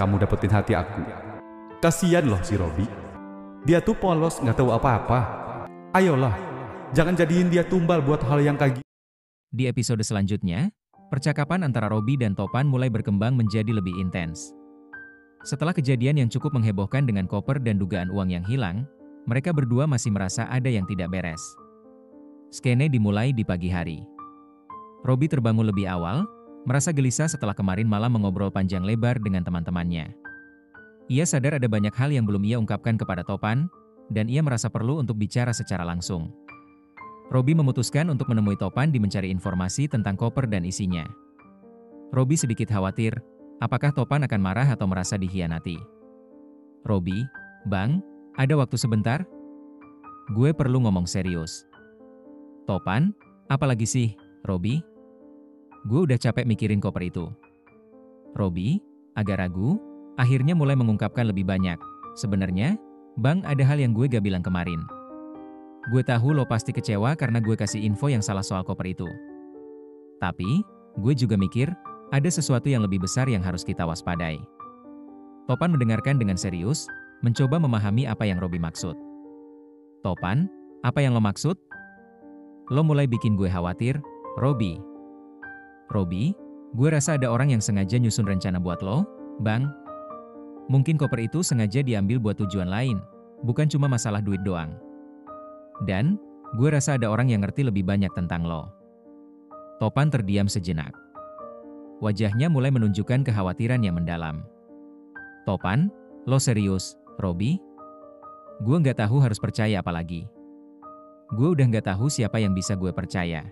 kamu dapetin hati aku. Kasian loh si Robi. Dia tuh polos, nggak tahu apa-apa. Ayolah, jangan jadiin dia tumbal buat hal yang kayak gitu. Di episode selanjutnya, percakapan antara Robi dan Topan mulai berkembang menjadi lebih intens. Setelah kejadian yang cukup menghebohkan dengan koper dan dugaan uang yang hilang, mereka berdua masih merasa ada yang tidak beres. Skene dimulai di pagi hari. Robi terbangun lebih awal, merasa gelisah setelah kemarin malam mengobrol panjang lebar dengan teman-temannya. Ia sadar ada banyak hal yang belum ia ungkapkan kepada Topan, dan ia merasa perlu untuk bicara secara langsung. Robi memutuskan untuk menemui Topan di mencari informasi tentang koper dan isinya. Robi sedikit khawatir, apakah Topan akan marah atau merasa dikhianati. Robi, Bang, ada waktu sebentar? Gue perlu ngomong serius. Topan, apalagi sih, Robi? Gue udah capek mikirin koper itu. Robi, agak ragu, akhirnya mulai mengungkapkan lebih banyak. Sebenarnya, Bang, ada hal yang gue gak bilang kemarin. Gue tahu lo pasti kecewa karena gue kasih info yang salah soal koper itu. Tapi, gue juga mikir, ada sesuatu yang lebih besar yang harus kita waspadai. Topan mendengarkan dengan serius, mencoba memahami apa yang Robi maksud. Topan, apa yang lo maksud? Lo mulai bikin gue khawatir, Robi. Robi, gue rasa ada orang yang sengaja nyusun rencana buat lo, Bang. Mungkin koper itu sengaja diambil buat tujuan lain, bukan cuma masalah duit doang. Dan, gue rasa ada orang yang ngerti lebih banyak tentang lo. Topan terdiam sejenak. Wajahnya mulai menunjukkan kekhawatiran yang mendalam. Topan, lo serius, Robi? Gue nggak tahu harus percaya apa lagi. Gue udah nggak tahu siapa yang bisa gue percaya.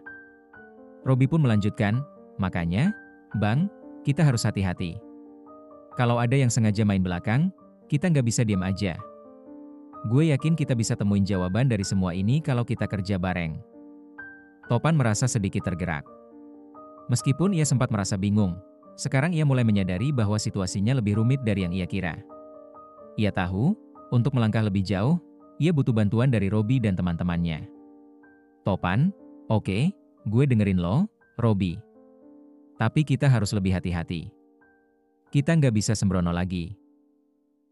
Robi pun melanjutkan, makanya, Bang, kita harus hati-hati. Kalau ada yang sengaja main belakang, kita nggak bisa diam aja. Gue yakin kita bisa temuin jawaban dari semua ini kalau kita kerja bareng. Topan merasa sedikit tergerak. Meskipun ia sempat merasa bingung, sekarang ia mulai menyadari bahwa situasinya lebih rumit dari yang ia kira. Ia tahu, untuk melangkah lebih jauh, ia butuh bantuan dari Robi dan teman-temannya. Topan, oke, gue dengerin lo, Robi. Tapi kita harus lebih hati-hati. Kita nggak bisa sembrono lagi.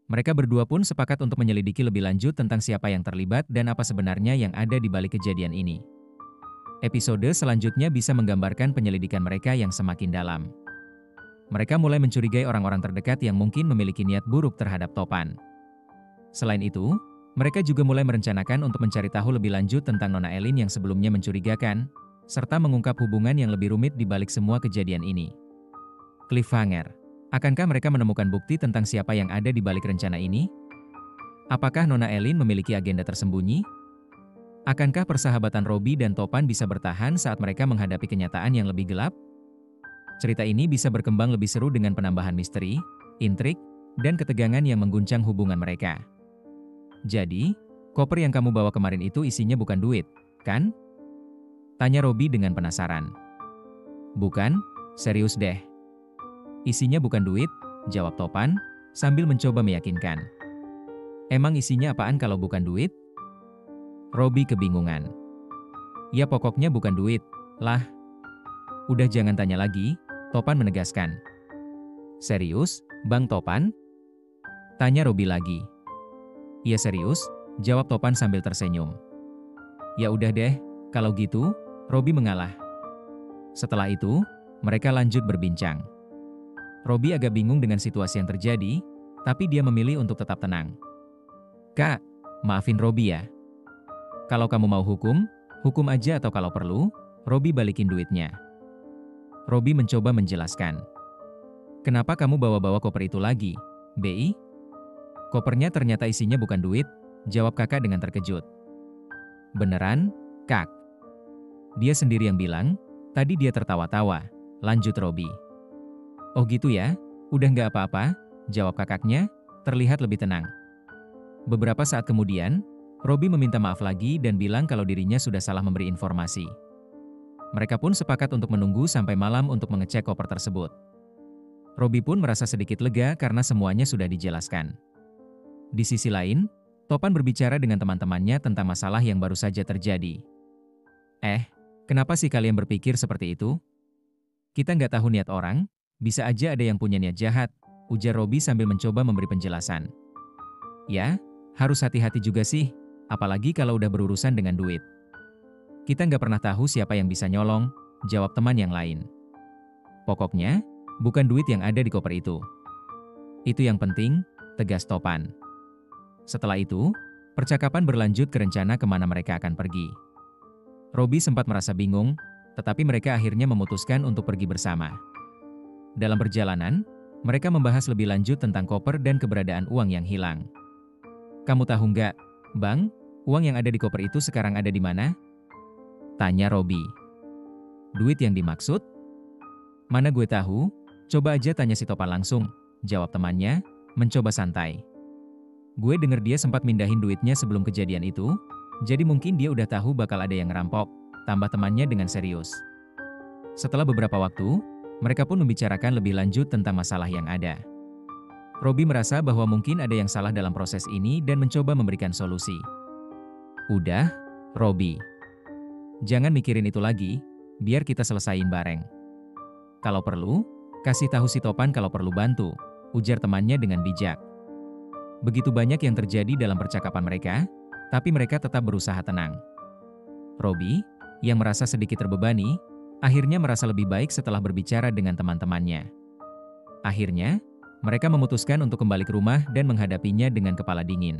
Mereka berdua pun sepakat untuk menyelidiki lebih lanjut tentang siapa yang terlibat dan apa sebenarnya yang ada di balik kejadian ini. Episode selanjutnya bisa menggambarkan penyelidikan mereka yang semakin dalam. Mereka mulai mencurigai orang-orang terdekat yang mungkin memiliki niat buruk terhadap Topan. Selain itu, mereka juga mulai merencanakan untuk mencari tahu lebih lanjut tentang Nona Elin yang sebelumnya mencurigakan, serta mengungkap hubungan yang lebih rumit di balik semua kejadian ini. Cliffhanger. Akankah mereka menemukan bukti tentang siapa yang ada di balik rencana ini? Apakah Nona Elin memiliki agenda tersembunyi? Akankah persahabatan Robi dan Topan bisa bertahan saat mereka menghadapi kenyataan yang lebih gelap? Cerita ini bisa berkembang lebih seru dengan penambahan misteri, intrik, dan ketegangan yang mengguncang hubungan mereka. Jadi, koper yang kamu bawa kemarin itu isinya bukan duit, kan? Tanya Robi dengan penasaran. Bukan, serius deh. Isinya bukan duit, jawab Topan, sambil mencoba meyakinkan. Emang isinya apaan kalau bukan duit? Robi kebingungan. Ya pokoknya bukan duit, lah. Udah jangan tanya lagi, Topan menegaskan. Serius, Bang Topan? Tanya Robi lagi. Iya serius, jawab Topan sambil tersenyum. Ya udah deh, kalau gitu, Robi mengalah. Setelah itu, mereka lanjut berbincang. Robi agak bingung dengan situasi yang terjadi, tapi dia memilih untuk tetap tenang. Kak, maafin Robi ya. Kalau kamu mau hukum, hukum aja atau kalau perlu, Robi balikin duitnya. Robi mencoba menjelaskan. Kenapa kamu bawa-bawa koper itu lagi, Bi? Kopernya ternyata isinya bukan duit, jawab kakak dengan terkejut. Beneran, Kak? Dia sendiri yang bilang, tadi dia tertawa-tawa, lanjut Robi. Oh gitu ya, udah nggak apa-apa, jawab kakaknya, terlihat lebih tenang. Beberapa saat kemudian, Robi meminta maaf lagi dan bilang kalau dirinya sudah salah memberi informasi. Mereka pun sepakat untuk menunggu sampai malam untuk mengecek koper tersebut. Robi pun merasa sedikit lega karena semuanya sudah dijelaskan. Di sisi lain, Topan berbicara dengan teman-temannya tentang masalah yang baru saja terjadi. Kenapa sih kalian berpikir seperti itu? Kita nggak tahu niat orang, bisa aja ada yang punya niat jahat, ujar Robi sambil mencoba memberi penjelasan. Ya, harus hati-hati juga sih, apalagi kalau udah berurusan dengan duit. Kita nggak pernah tahu siapa yang bisa nyolong, jawab teman yang lain. Pokoknya, bukan duit yang ada di koper itu. Itu yang penting, tegas Topan. Setelah itu, percakapan berlanjut ke rencana kemana mereka akan pergi. Robi sempat merasa bingung, tetapi mereka akhirnya memutuskan untuk pergi bersama. Dalam perjalanan, mereka membahas lebih lanjut tentang koper dan keberadaan uang yang hilang. Kamu tahu nggak, Bang, uang yang ada di koper itu sekarang ada di mana? Tanya Robi. Duit yang dimaksud? Mana gue tahu, coba aja tanya si Topan langsung, jawab temannya, mencoba santai. Gue denger dia sempat mindahin duitnya sebelum kejadian itu, jadi mungkin dia udah tahu bakal ada yang ngerampok, tambah temannya dengan serius. Setelah beberapa waktu, mereka pun membicarakan lebih lanjut tentang masalah yang ada. Robi merasa bahwa mungkin ada yang salah dalam proses ini dan mencoba memberikan solusi. Udah, Robi. Jangan mikirin itu lagi, biar kita selesain bareng. Kalau perlu, kasih tahu si Topan kalau perlu bantu, ujar temannya dengan bijak. Begitu banyak yang terjadi dalam percakapan mereka, tapi mereka tetap berusaha tenang. Robi, yang merasa sedikit terbebani, akhirnya merasa lebih baik setelah berbicara dengan teman-temannya. Akhirnya, mereka memutuskan untuk kembali ke rumah dan menghadapinya dengan kepala dingin.